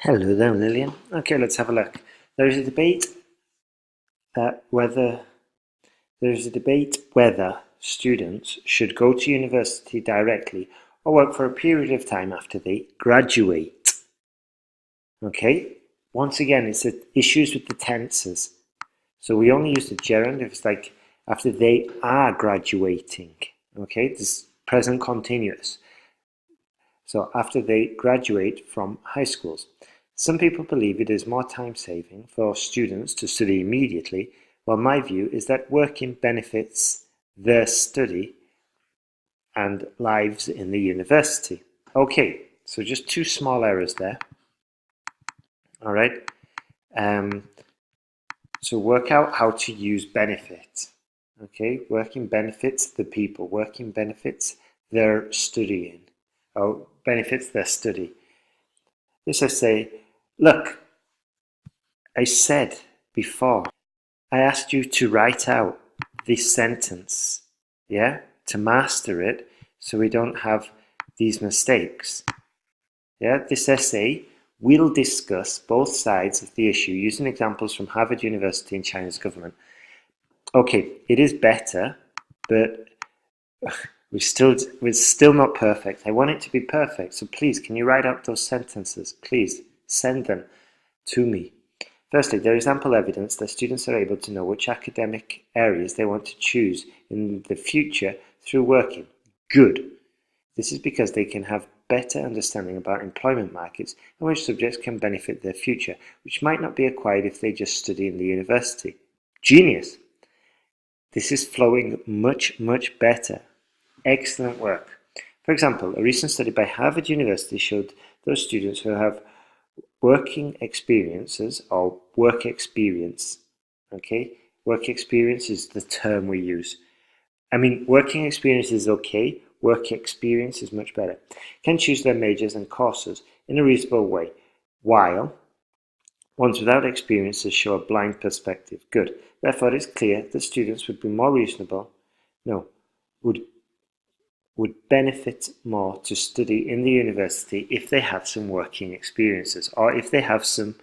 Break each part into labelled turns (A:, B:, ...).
A: Hello there, Lillian. Okay, let's have a look. There is a debate that whether there is a debate whether students should go to university directly or work for a period of time after they graduate. Okay, once again, it's issues with the tenses. So we only use the gerund if it's like after they are graduating. Okay, this present continuous. So after they graduate from high schools. Some people believe it is more time-saving for students to study immediately, while my view is that working benefits their study and lives in the university. Okay, so just two small errors there. All right. Um, so work out how to use benefit. Okay, working benefits the people. Working benefits their studying. Oh, benefits their study. This I say, look, I said before, I asked you to write out this sentence, yeah, to master it so we don't have these mistakes. Yeah, this essay will discuss both sides of the issue using examples from Harvard University and China's government. Okay, it is better, but we're still not perfect. I want it to be perfect, so please, can you write out those sentences? Please send them to me. Firstly, there is ample evidence that students are able to know which academic areas they want to choose in the future through working. Good. This is because they can have better understanding about employment markets and which subjects can benefit their future, which might not be acquired if they just study in the university. Genius! This is flowing much, much better. Excellent work. For example, a recent study by Harvard University showed those students who have working experiences or work experience, okay? Work experience is the term we use. I mean, working experience is okay, work experience is much better. Can choose their majors and courses in a reasonable way, while ones without experiences show a blind perspective. Good. Therefore, it's clear that students would be more reasonable, no, would benefit more to study in the university if they have some working experiences or if they have some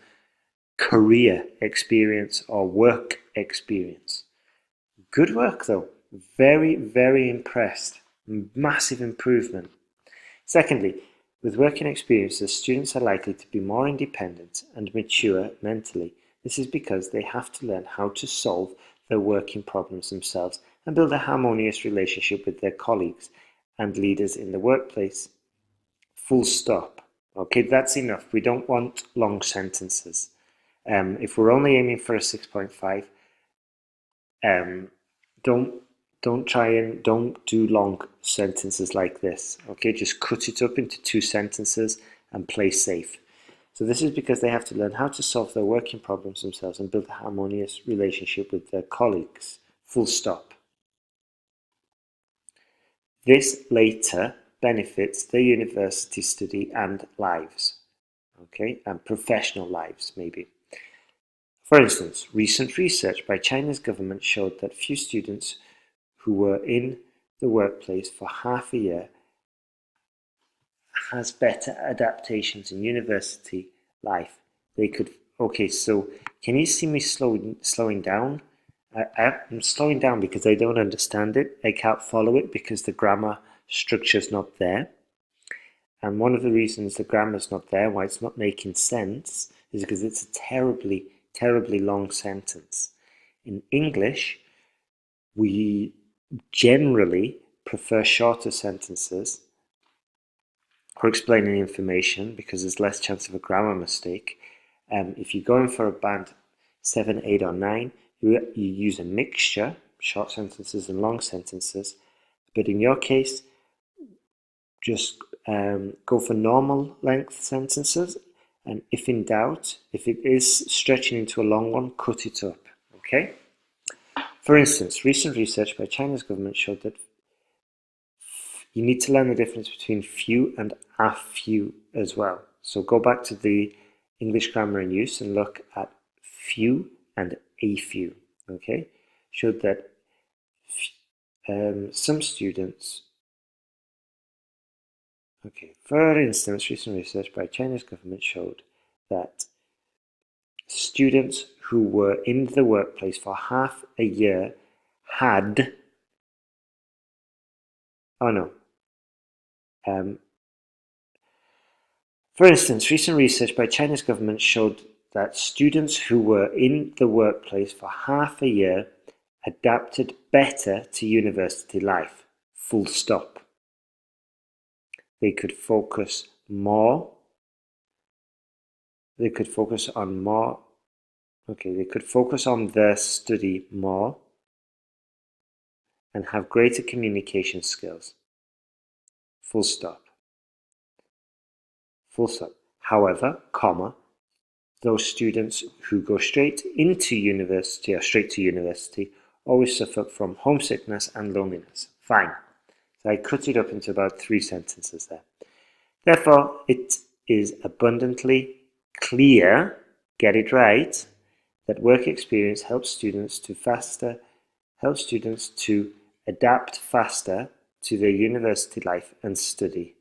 A: career experience or work experience. Good work though. Very, very impressed. Massive improvement. Secondly, with working experiences, students are likely to be more independent and mature mentally. This is because they have to learn how to solve their working problems themselves and build a harmonious relationship with their colleagues and leaders in the workplace. Full stop. Okay, that's enough. We don't want long sentences. If we're only aiming for a 6.5, um, don't don't do long sentences like this. Okay, just cut it up into two sentences and play safe. So this is because they have to learn how to solve their working problems themselves and build a harmonious relationship with their colleagues. Full stop. This later benefits their university study and lives. Okay, and professional lives maybe. For instance, recent research by China's government showed that few students who were in the workplace for half a year has better adaptations in university life. They could. Okay, so can you see me slowing down? I'm slowing down because I don't understand it. I can't follow it because the grammar structure's not there. And one of the reasons the grammar's not there, why it's not making sense, is because it's a terribly, terribly long sentence. In English, we generally prefer shorter sentences for explaining information because there's less chance of a grammar mistake. If you're going for a band 7, 8, or 9, you use a mixture, short sentences and long sentences. But in your case, just go for normal length sentences. And if in doubt, if it is stretching into a long one, cut it up. Okay? For instance, recent research by China's government showed that you need to learn the difference between few and a few as well. So go back to the English grammar in use and look at few and a few. Okay? Showed that some students. Okay, for instance, recent research by China's government showed that students who were in the workplace for half a year had, for instance, recent research by China's government showed that students who were in the workplace for half a year adapted better to university life, full stop. They could focus more. They could focus on more. Okay, they could focus on their study more and have greater communication skills. Full stop. Full stop. However, comma, those students who go straight into university or straight to university always suffer from homesickness and loneliness. Fine. So I cut it up into about 3 sentences there. Therefore, it is abundantly clear, get it right, that work experience helps students to adapt faster to their university life and study.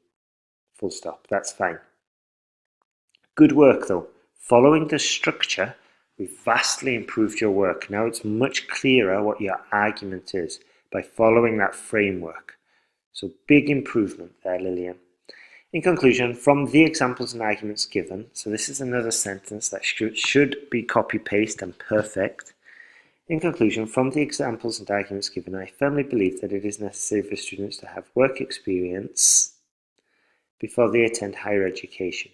A: Full stop. That's fine. Good work though. Following the structure, we've vastly improved your work. Now it's much clearer what your argument is by following that framework. So big improvement there, Lillian. In conclusion, from the examples and arguments given, so this is another sentence that should be copy-paste and perfect. In conclusion, from the examples and arguments given, I firmly believe that it is necessary for students to have work experience before they attend higher education.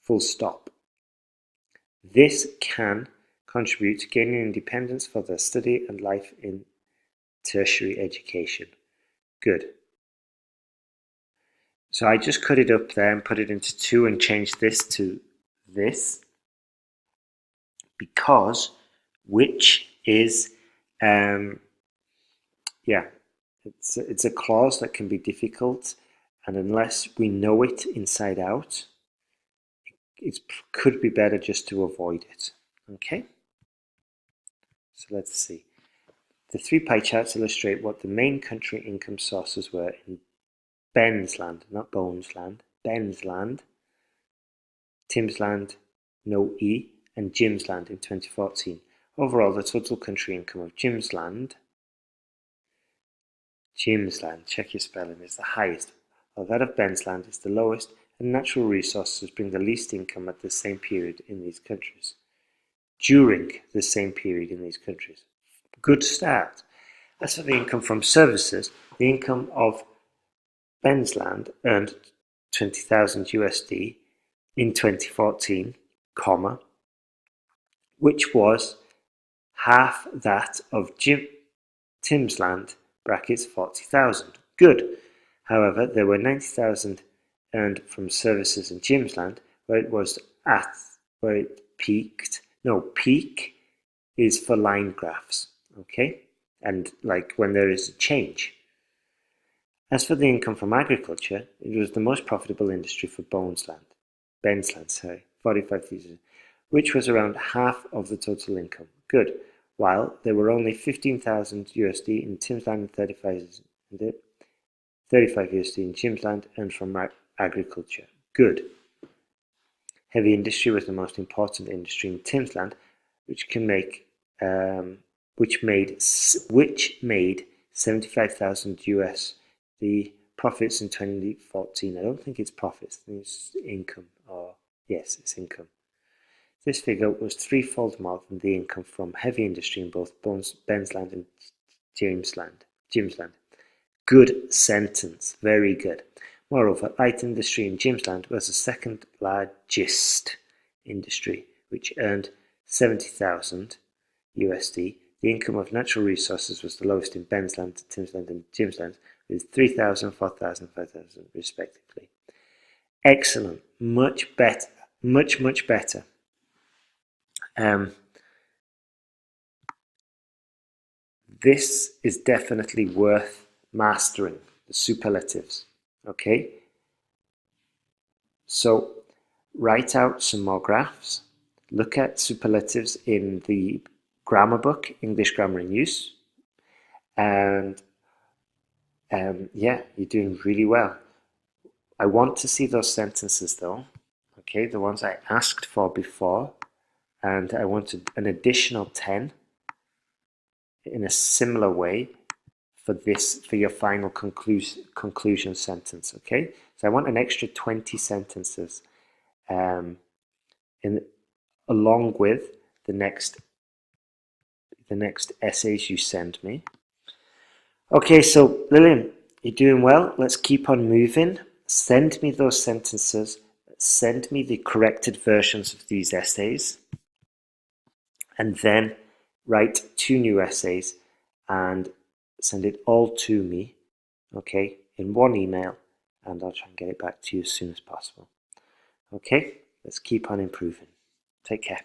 A: Full stop. This can contribute to gaining independence for their study and life in tertiary education. Good. So I just cut it up there and put it into 2 and changed this to this because which is, it's a clause that can be difficult, and unless we know it inside out, it could be better just to avoid it. Okay? So let's see. The 3 pie charts illustrate what the main country income sources were in Ben's land, not Bones land, Ben's land, Tim's land, no E, and Jim's land in 2014. Overall, the total country income of Jim's land, check your spelling, is the highest, while that of Ben's land is the lowest, and natural resources bring the least income at the same period in these countries. During the same period in these countries. Good start. As for the income from services, the income of Ben's land earned 20,000 USD in 2014, comma, which was half that of Tim's land, brackets 40,000. Good. However, there were 90,000 earned from services in Jim's land, where it peaked. No, peak is for line graphs, okay? And like when there is a change. As for the income from agriculture, it was the most profitable industry for Ben's land, 45,000, which was around half of the total income. Good. While there were only 15,000 USD in Tim's land and 35 USD in Jim's land earned from agriculture. Good. Heavy industry was the most important industry in Tim's land, which made 75,000 USD profits in 2014. I don't think it's profits, I think it's income. Yes, it's income. This figure was 3-fold more than the income from heavy industry in both Ben's land and Jim's land. Good sentence, very good. Moreover, light industry in Jim's land was the second largest industry, which earned 70,000 USD. The income of natural resources was the lowest in Ben's land, Tim's land, and Jim's land, with 3,000, 4,000, 5,000 respectively. Excellent, much better, much better. This is definitely worth mastering, the superlatives, okay? So write out some more graphs, look at superlatives in the grammar book, English Grammar in Use, and yeah, you're doing really well. I want to see those sentences though, okay, the ones I asked for before, and I wanted an additional 10 in a similar way for your final conclusion sentence, okay? So I want an extra 20 sentences along with the next essays you send me. Okay, so Lillian, you're doing well. Let's keep on moving. Send me those sentences. Send me the corrected versions of these essays. And then write 2 new essays and send it all to me, okay, in one email, and I'll try and get it back to you as soon as possible. Okay, let's keep on improving. Take care.